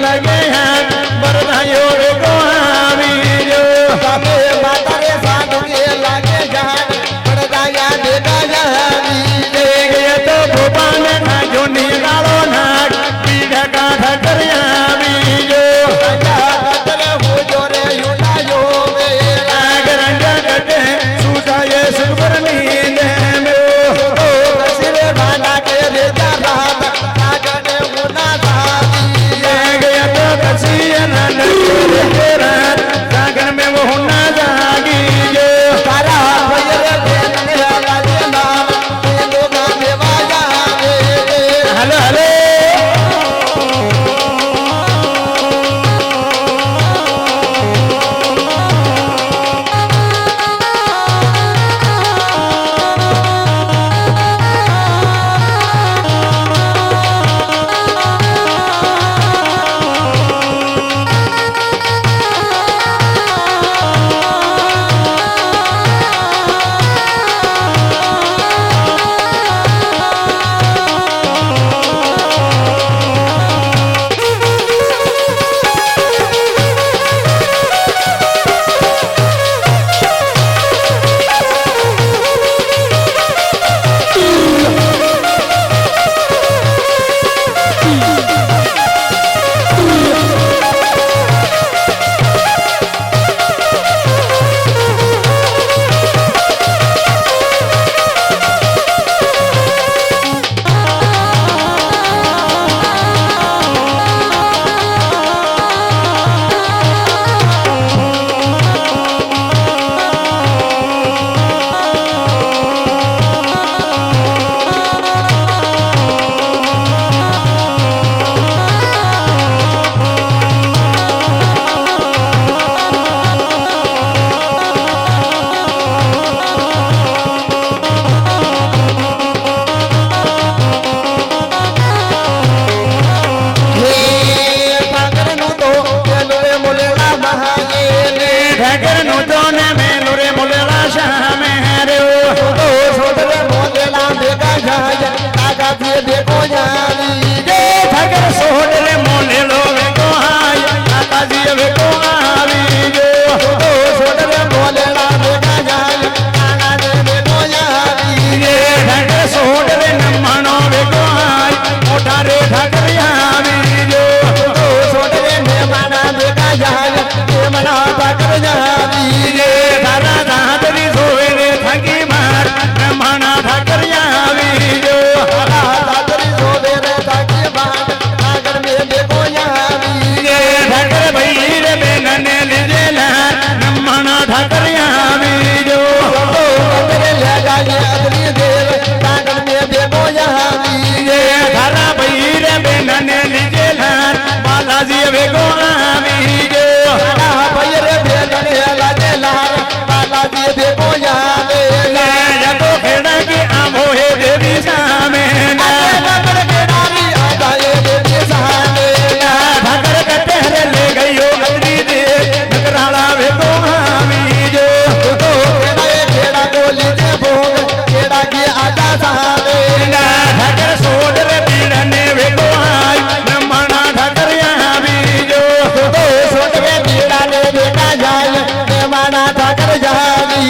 लगे हैं बरदाइयो वे को आवी जो सामे माता रे साधु के लगे जान बरदाया देगा जावी गए तो भोपाल ना जो निकालो नाग पीढ़ा का ठकर आवी जो राजा कतरे हो जो रे युना जो मेरा रंगा कटे सूटा ये सुपर नींद में सिरे भाना के रेजा रात कागने होना धावी गया तो कसिया ना रात सागर में वो होना जागी जो सारा भैया देने वाले नाम लोग देवा जावे हेलो हेलो ठकर नो तो ने में लोरे मोलेला शाम है रे देखो जानी ठकर सोड रे मोले लो वे को हाय आता जी वे को आवी जो सोडरे बोलेला देखा जाए काना दे देखो जानी ठकर सोड रे नमणो वे को हाय मोटा रे ठकर आवी जो सोडरे मेहमाना देखा जाए मेहमाना ठकर जानी दादा दादरी सोवे रे थकी मार नमणा ठकर आवी जो दादरी सोडरे ताकी बात सागर में देखो जानी ठकर भई रे बेनने लीजे ला नमणा ठकर आवी जो तेरे ले जाए अदली देव सागर में देखो जानी धारा भई रे बेनने लीजे ला बालाजी वे को आवी जो भैया बेगने लागे लाल बालाजी देखो जाने जगो खेड़ा की आमो है देवी सामे ना नगर के नारी आ जाए देवी सहाने ठकर कटे रे ले गयो अदरी दे नकराला वे को आवी जो तो खेड़ा गोली दे भोग खेड़ा की आजा सहाने ठकर सोड रे पीड़ने वे को आय नमणा ठकर आवी जो तो सोचवे पीड़ा ने देखा जाए मेहमाना ठकर जानी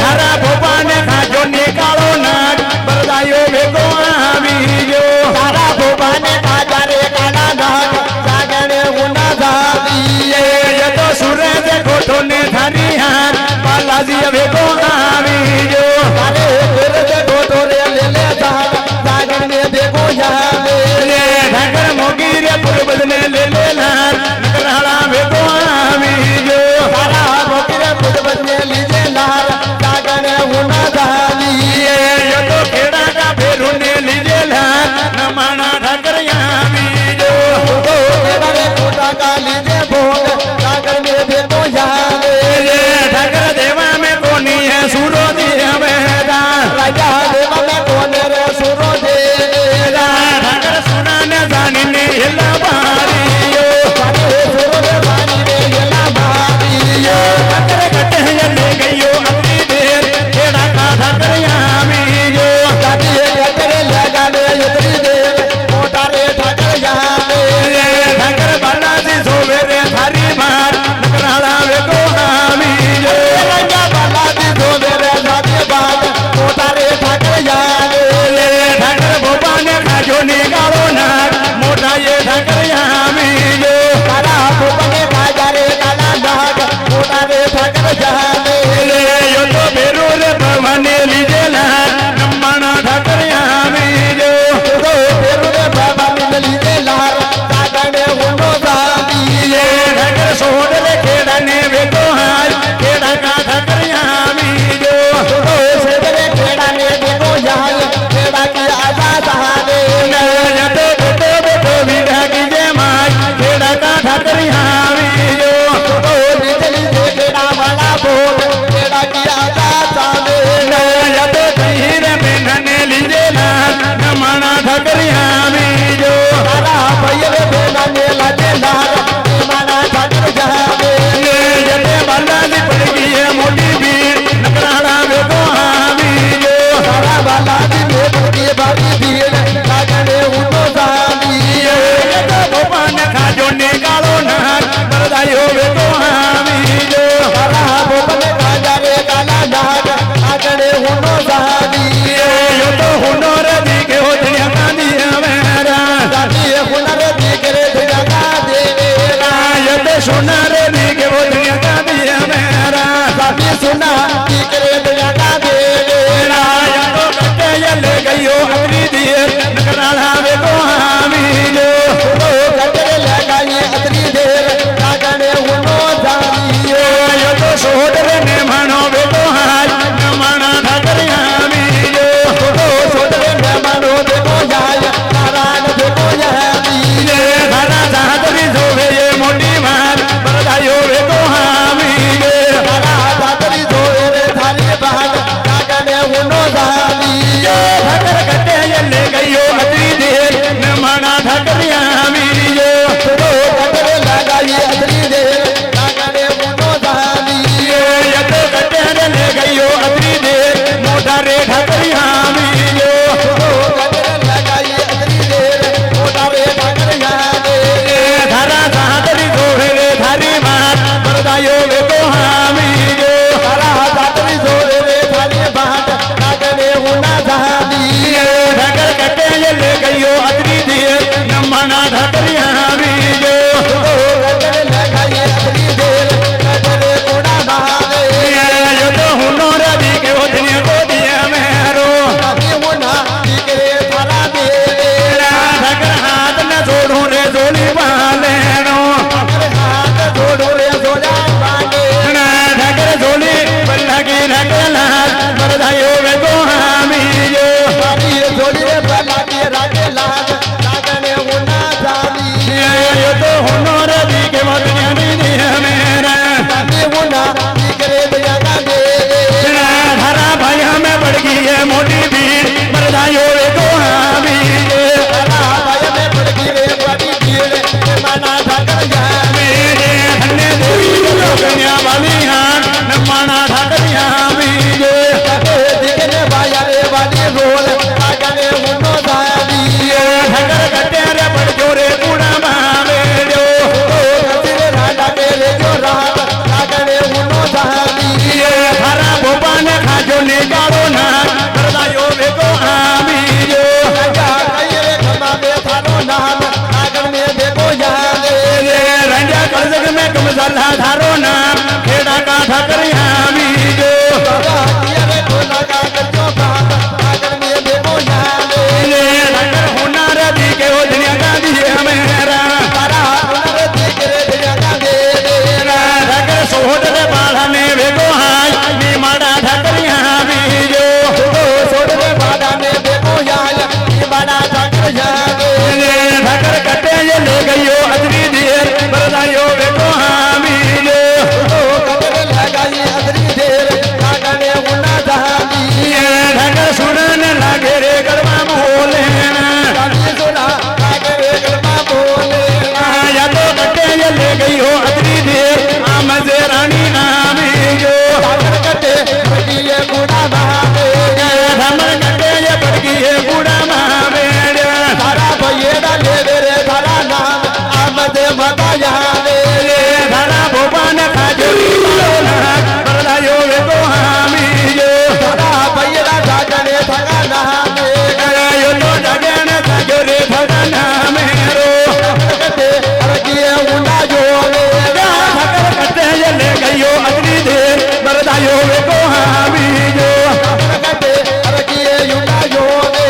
धारा भोपाने खाजो निकालो नाग बरदायो वे को आवी जो सारा भोपाने खाजा रे काला नाग जागने उना जानी ये तो सूरज कोठो ने धारी हार बालाजी वे को आवी जो अरे फिर देखो तो रे ले ले जागर में देखो जाने ठकर मोगी रे पूर्वज ने ले ले लार नकराला वे को आवी जो सारा भोकरे खुद बदले लीजे लाल जागर होना जानी ये तो खेड़ा का फेरू ने लीजे लार नमणा ठकर आवी जो तो मेरे कोटा का लीजे भोग जागर में देखो जाने ठकर देवा में कोनी है सूरो दिया बेदा राजा देवा में कौन रे सुरो दे ठकर सुना ने जानी ने हिला बारी यो सुरो दे बानी रे गेला बारी ठकर कटे है ले गयो अपनी देर खेड़ा का ठकर आवी जो जाती है करे लगा ले इतनी देर मोटा रे ठकर जाने ठकर माता जावे धारा भोपान खाजो बरदायो वे को हामी जो तारा भैया जागने थका नहावे यो तो जगन खाजो रे भगना मेरो कटे अरगिए उना जोवे ठकर कटे ले गयो अग्नि दे बरदायो वे को हामी जो कटे अरगिए उना जोवे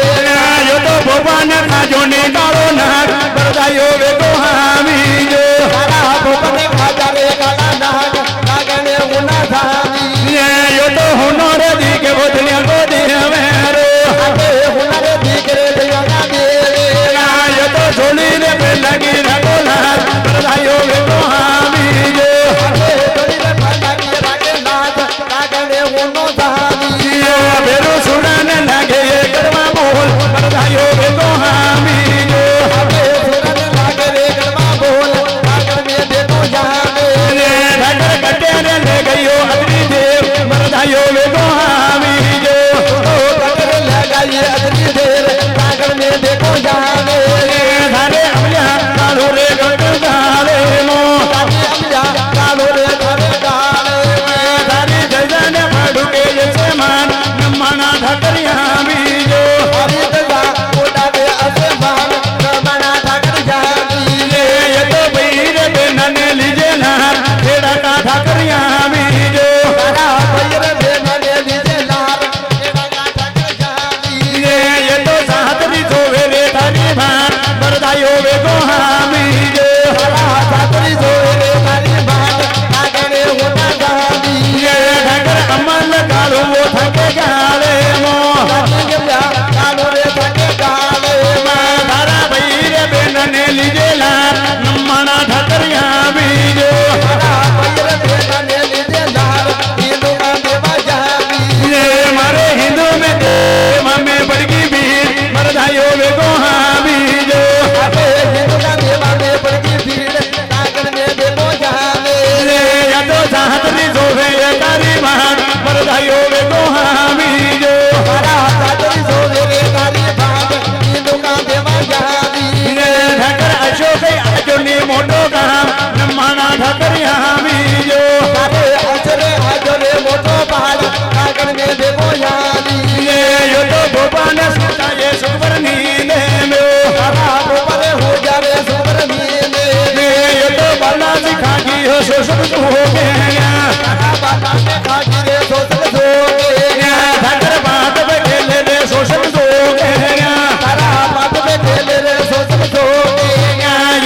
यो तो भोपान खाजो ने कालो नाग बरदायो वे को हामी जो तारा भोपने खाजा रे काला नाग जागने उना धामी यो तो हुनर दी के बोधनिया को दे मेरो आते हुनर दिखरे दियाना दे यो तो झोली ने पे लगी रगोला बरदायो वे को हामी जो आते थोड़ी रे भागा की रागे नाच जागने उनो धामी बेरो सुनन लगे ये गरबा बोल बरदायो वे को हामी जो आते सुरन लागे रे गरबा बोल जागर में देखो जावे ठकर कटे ले गयो अग्नि देव बरदायो वे को हामी जो कटर लगाई अगली देर जागर में देखो जावे धारे अमला कालो रे गंगाले मो ताकि अमजा कालो रे धरे गाले धारे जजन पड़ुके जैसे मान नमना ठकरिया हामी जो हरि दया कोटा दे असे मान मना जागर जावी ये तो वीर बेनन लीजे ना खेड़ा का ठकरिया हामी जो तारा भैर बेनने लीजे लार एड़ा का जागर जावी ये तो सातरी सोवे रे धारी भान बरदायो वे को हामी जो तारा सातरी जोरे तारी बात जागने होना जावी ये ठकर अमल कालो वो थके गाले मो ताकि गया कालो रे थके गाले धारा वीर बेनन लीजे ला नमना ठकरिया हामी जो तारा भैर बेनने लीजे लार हिंदू का देवा जावी ये मारे हिंदू में देव में बड़की भीड़ बरदायो वे को हामी जो अबे हिंदू का देवा में बड़ी भीड़ जागर में देखो जावे या तो सातरी सोवे ये तारी भान बरदायो वे को हामी जो तारा सातरी जोरे रे तारी बात हिंदू का देवा जावी ये ठकर अशोक आजो ने मोटो काम नमना ठकरिया हामी जो तारे अचरे हजरे मोटो पहाड़ जागर में देखो जावी ये यो तो भोपाल सीता ये सुबर नींदे में तारा गोपरे हो जावे सुबर नीले ये तो बालाजी खागी हो शोषण हो गया तारा बाबा ने खागी रे सोचल सोगे ठकर बात पे खेले रे शोषण हो गया तारा बात में खेले रे सोचल सोगे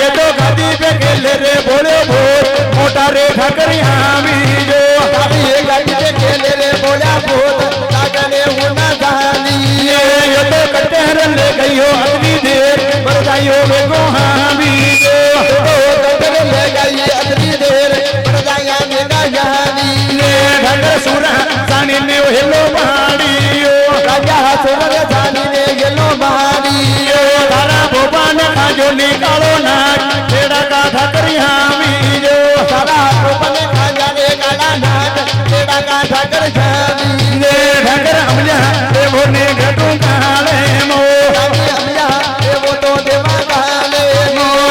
ये तो गदी पे खेले रे बोले भोर मोटा रे ठकरिया हामी जो तारी ये गाड़ी पे खेले रे बोला भूत जागने होना जानी ये तो कटहर ले गयो अग्नि देर बरदायो वे को हामी जो कटर ले गई अगली देर बड़ाया मेरा जानी ठकर सुरा सानी ने हेलो पहाड़ियो राजा सुरन जानी ने गेलो मारी धारा भोपान खाजो निकालो नाग खेड़ा का ठकरिया हामी जो सारा गोपन खाजा रे काला नाग तेरा का ठाकर जानी ठकर अमला देवो ने घटू काले मो रानी अमिया ए वो तो देवा काले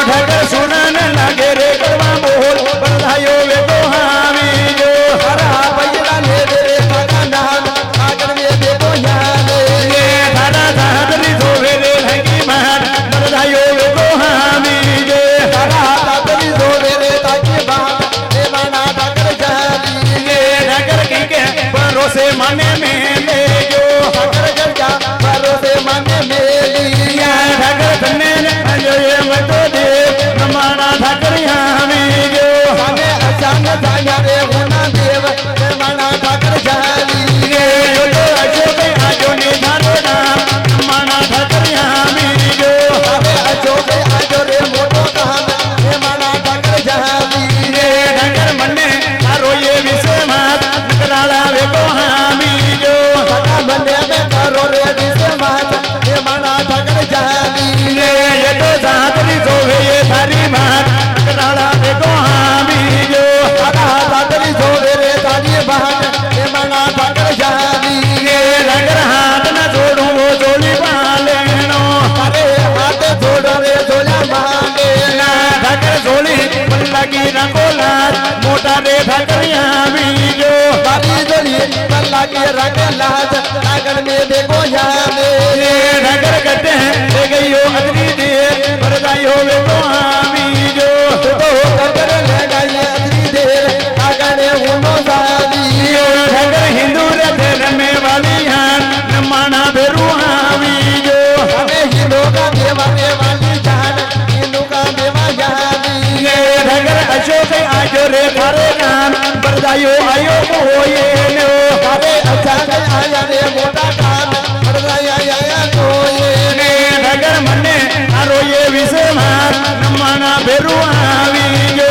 ठकर सुनन लगे रे करवा बोल बरदायो वे को हामी जो सारा भैया ले रे काला नाग सागर में देखो जाने धारा धातरी सोवे रे लगी मान बरदायो वे को हामी લાજ મોટા રે ઠાકરિયા બીજો बारी जोड़ी कल्ला के रंग लाज आंगन में देखो जाने ઠાકર કટે ले गयो अदरी देर बरदायो वे को बीજો तो कर ले गई अदरी देर आंगन हुनो जानी ઠાકર हिंदू रथ में वाली हान नमाना बेरुआ बीજો हमें हिंदू का देवाने वाली जान हिंदू का देवा जानी ઠાકર अशोक आजो रे थारे नाम बरदायो आयो होये नो अरे अच्छा आया रे मोटा कान बरदाया आया कोई ઠાકર મને તારો એ વિશે માર નમાના બેરુઆ બીજો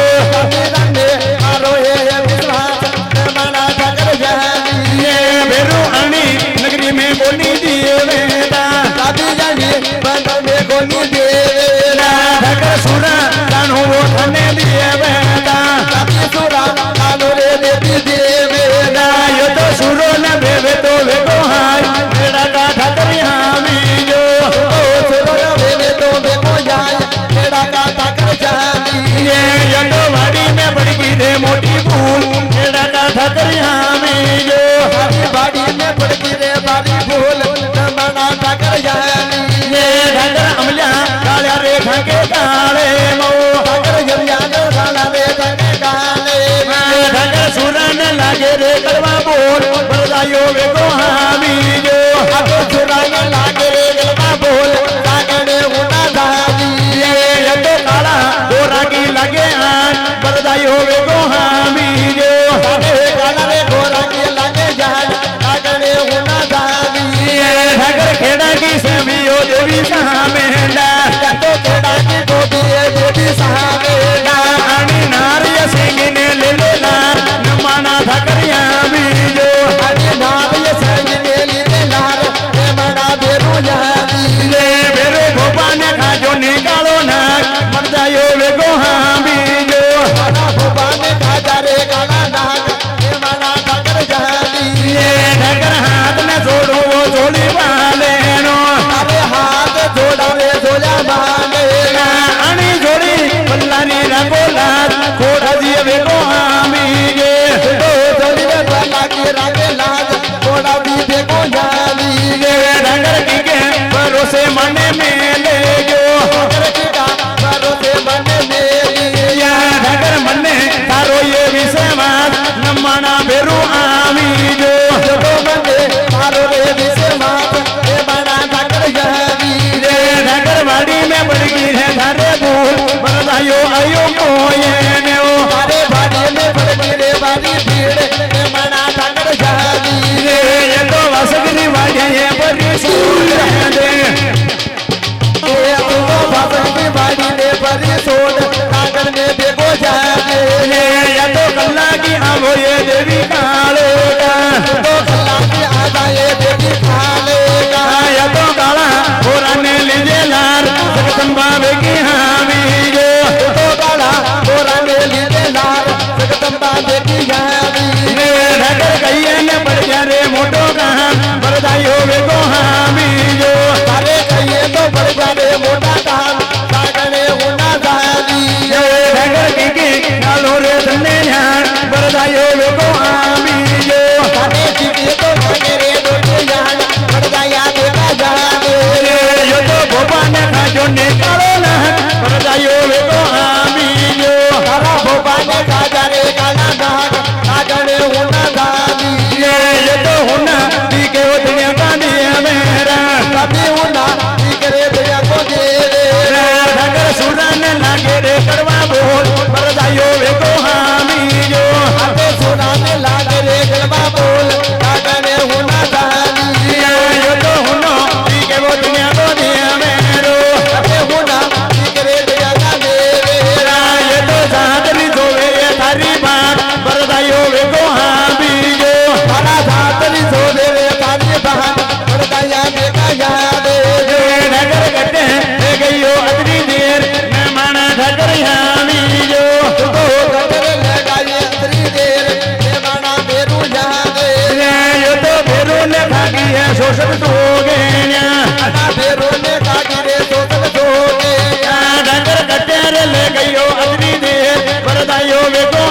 रंगे मारो ये विश्वास मना ठकर जानी बेरु आनी नगरी में बोली दिए बेटा कभी जानी बंद में गोली देवेला ઠાકર सुना जानो वो थाने दिए बेटा कभी सुरा कानो रे देवी देवेला यो तो सुरो न बेवे तो वेगो हाय मेरा का ઠાકર यहाँ बीजो ओ सुरो वेले तो देखो जाए तेरा का ठकर जानी ये तो वाड़ी में पड़ गई रे मोटी भूल मेरा का ઠાકર यहाँ बीजो हरी बाड़ी में पड़ गई रे बाड़ी भूल मना ठकर जानी ये ઠાકર अमल्या काल्या रे ઠાકે काले मो ठकर जलिया ने गाना रे ठके गाने ઠાકર सुरा न लागे रे करवा बोल बरदायो वे को हाँ बीजो अब सुरा ने लागे रे गलबा बोल कागड़े उना जानी ये तो काला गोरा की लगे आन बरदायो वे को हाँ बीजो काले काला रे गोरा के लागे जान कागड़े उना जानी ये ઠાકર खेड़ा की सेवियो देवी सामेला तो केड़ा की गोदी देवी सामे आनी नारिय सिंह ने ले ले लार नमाना ઠાકર यहाँ बीजो अरे नाम ये संग ने लीले लाल हे मना बेरू जानी ले बेरे भोपा ने खाजो निकालो नाक बरदायो वे को हाँ बीजो मना भोपा ने खाजा रे काला नाग हे मना ठकर जानी ये ઠાકર हाथ में जोड़ो वो जोड़ी वाले नो अरे हाथ जोड़ा रे जोड़ा माने आनी जोड़ी बल्लानी रखो लात खोड़ा जी वे को हाँ बीजे तो जोड़ी रे बाला की रागे लाज थोड़ा भी देखो जानी ये ઠાકર की के भरोसे मने में ले जो ठकर की का मारो से मन मेरी या ઠાકર मने तारो ये विषमात नमाना बेरु आवी जो जो बंदे मारो रे विसे मात हे मना ठकर जानी ये ઠાકર वाड़ी में पड़ गई है थारे भूल बरदायो आयो कोये ने ओ तारे बाड़ी में पड़ गई रे बाड़ी भीड़ हे मना ठकर जानी ये तो वसगरी वाड़ी है बड़ी सूर दे ये तुमको बाबा की बाड़ी में बड़ी सोड कागड़ में देखो जाने ये तो कल्ला की आवो ये देवी काले का तो कल्ला की आजा ये देवी खाले का या तो काला गोरा ने लीजे लार जगदम्बा बेगी हामी जो तो काला गोरा ने लीले लाल जगदम्बा देखी जानी ने ઠાકર कहिए ने पड़ गया रे मोटो कहाँ बरदायो वे को हामी जो तारे कहिए तो बढ़ जाने मोटा काम कागड़े होना जानी ये ઠાકર की नालो रे धन्ने ध्यान बरदायो वे को हामी जो तारे जीते तो भागे रे दोटे जान बढ़ जाया देखा जाने यो तो भोपा ने खाजो निकालो ना बरदायो वे को हामी जो तारा भोपा ने खाजा रे काला नाग कागड़े होना जानी ये तो होना दी के वो दुनिया का दिया मेरा कभी होना करे भैया को दे ઠાકર સુરા ने लागे रे करवा बोल बरदायो वे को हामी जो अबे सोना ने लागे रे गलबा बोल कागड़े होना जानी यो तो होनो दी के वो दुनिया को दिया मेरो अबे होना करे भैया का दे ये तो सादरी जोवे ये थारी बात बरदायो वे को हामी जो तारा धातरी सो दे रे तारी बहन बढ़ जाया देखा जाने ઠાકર કટે ले गयो अदरी देर मैं माना ઠાકર हामी जो तो गटर लगा ये अतरी देर ये माना बेरू जाने यो तो फेरू ने भागी है शोषण तो गया ना बेरू ने काटी रे सोचल सो के ઠાકર કટે रे ले गयो अदरी देर बरदायो वे को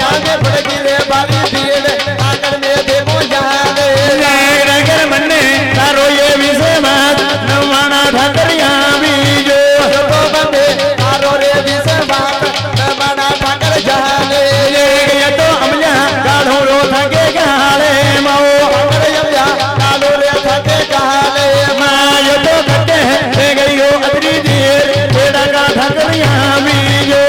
बाया में पड़गी रे बारी भीड़ कागड़ में देखो जाने नगर मन्ने तारो ये विषय बात नवाना ठाकरिया बीजो तो बंदे तारो रे विषय बात नवाना ठाकर जाने ये तो अमला गाढ़ो रो थके गाले माओ ठाकर यमया कालो रे थके गाले माँ ये तो कटे है गई हो अदरी देर बेड़ा का ठाकरिया बीजो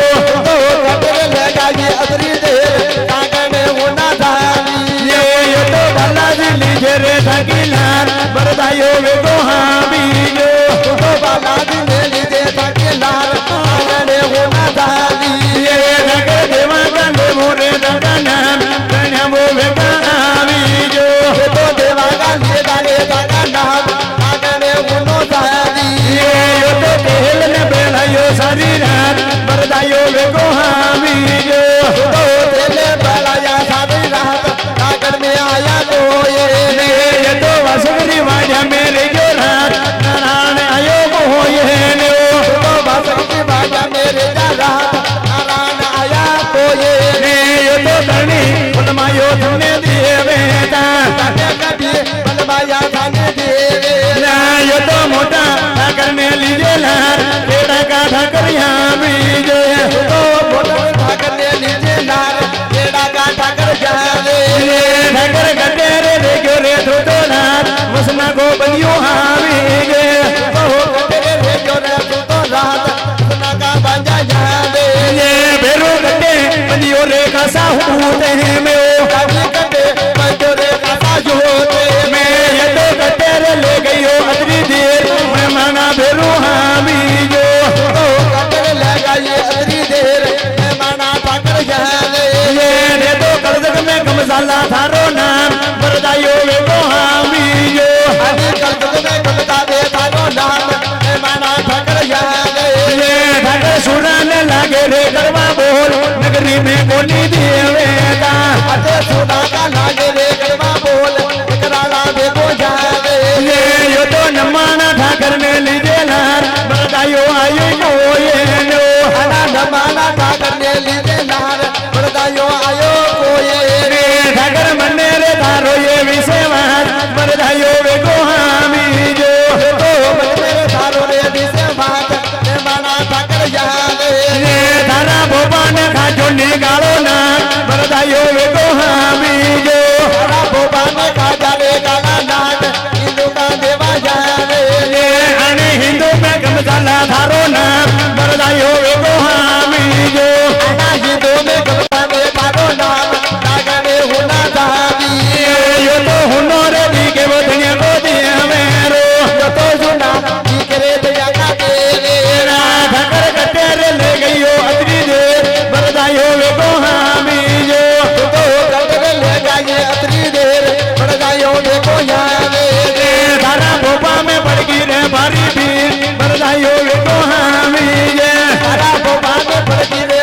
तो कटे लगा ये अदरी देर कागड़ में होना धानी ये तो भला दिली जेरे थकीलार बरदायो वे को हाँ बीजो तो बाला दिन लीजे थके लाल कागड़ में होना धानी ये नगर देवा कंदे मोरे दंगा नाम कन्या वो वे का बीजो तो देवा का लिए डाले का नाम कागड़ में होनो धानी ये तो पहल ने बेलायो सारी रात बरदायो वे को हाँ बीजो तो तेले बलाया सारी रात कागड़ में आया तो ये तो वसुरी वाजा मेरे जो रात नारायण आयो को ये ने तो बसंती बाजा मेरे जा रात नारायण आया तो ये तो धनी फलमायो तुमने दिए बेटा ताने कभी बलबाया थाने देवे ना ये तो मोटा ठाकर ने लीजे लार बेड़ा का ठाकरिया बीजो तो मोटर ठाकर ने लीजे लाल बेड़ा का ठाकर जावे ये ठाकर गड्ढे रे देखो रे तो लार मुसना को बलियो हाँ बीजे तो तेरे रे जो रे तो रात सुना का बाजा जावे ये बेरो गड्ढे बलियो रे कसा होते हैं मैं कभी कटे बजोरे का साजोते मैं ये तो गड्ढे रे ले गई हो अदरी देर मैं माना बेरो हाँ बीजो तो कटर लगा ये अदरी देर माना ठाकर जावे ये रे तो कर्जक में कमसाला थारो नाम बरदायो वे को हाँ बीजो आदि कल में कलता दे थारो नाम माना ठाकर जावे ये ठाकर सुना न लागे रे करवा बोल नगरी में कोनी दिए वेदा अते सुना का लागे रे करवा बोल कराला देखो जावे ये तो नमाना ठाकर ने लीजे लार बरदायो आयो को ये नो आना नमाना ठाकर ने लीजे लार बरदायो आयो कोये रे ठाकर मन्ने रे थारो ये विषय बात बरदायो वे को हाँ बीजो तो मेरे थारो रे दिसे बात माना ठाकर जावे ये थारा भोपान खा जो निकालो ना बरदायो वे को हाँ बीजो सारा भोपा में खा जावे काला नाट हिंदू का देवा जावे ये आने हिंदू में कमसाला थारो ना बरदायो वे को हाँ बीजो आना हिंदू में कबा में थारो नाम नागा में होना धावी ये तो हुनर दी के बधनिया को दिया मेरो जो तो सुना जिक्रे दया का तेरे तेरा ठाकर कट्टे रे ले गई हो अदरी देर बरदायो वे को हाँ बीजो तो कटरे ले जाए अतरी देर बरदायो देखो जावे थारा भोपा में पड़ गई रे भारी भीड़ बरदायो वे को हाँ बीजे सारा भोपा में पड़ती रे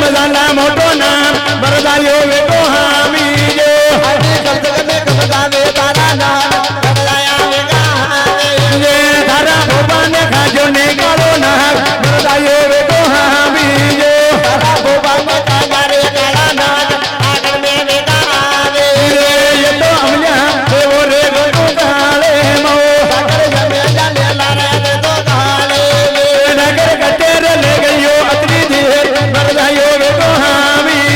સમજાના મોટો નામ વરદાયો વેગો હામી આજે જગતને ગમગાવે તારા નામ ગમલાયા વેગા જે તારા ભોપાને ખાજો ને કાળો નાગ વરદાયો વેગો હામી તારા ગોપાલને કાગારે કાળા નાગ આગળ મે વેગા આવે એ તો અમલ્યા દેવો રે ગોટો કાળે મો સાગર જમે જાલે લારે રે તો ગાલે નગર કટેર લે ગયો અતરી દે વરદાયો વેગો હામી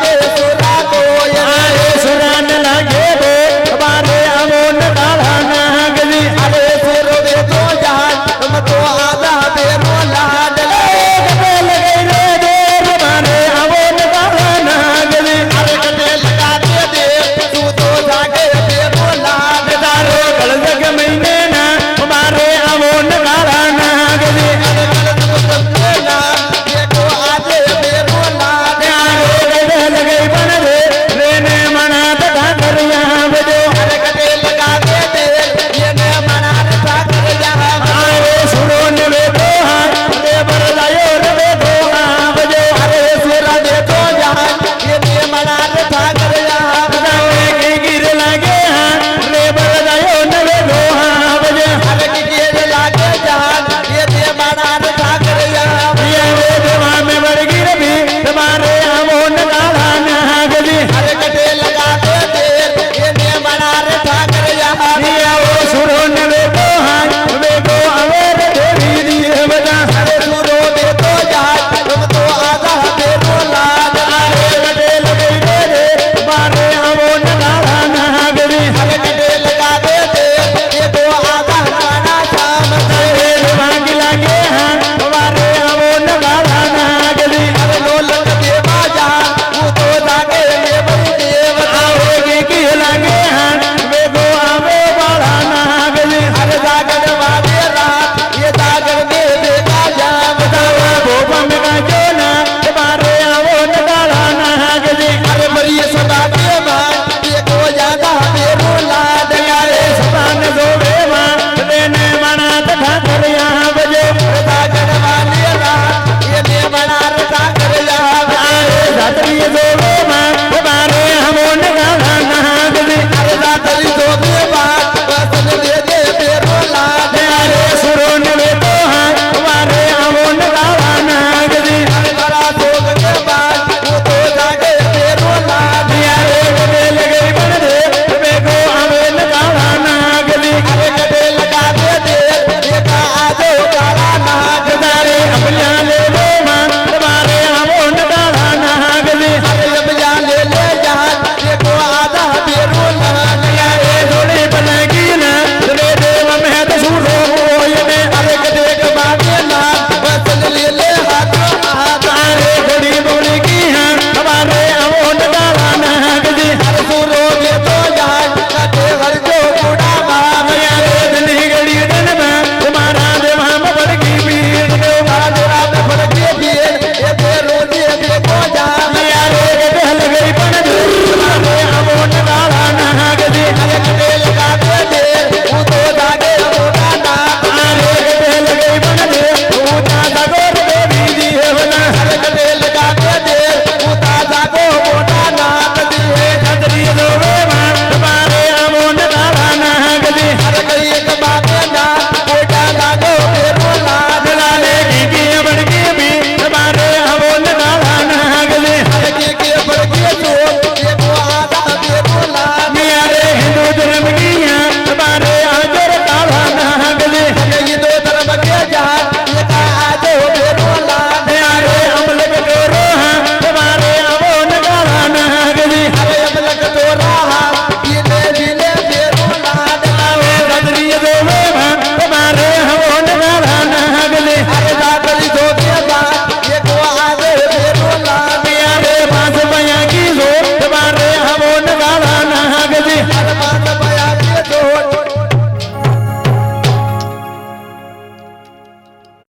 આવે સો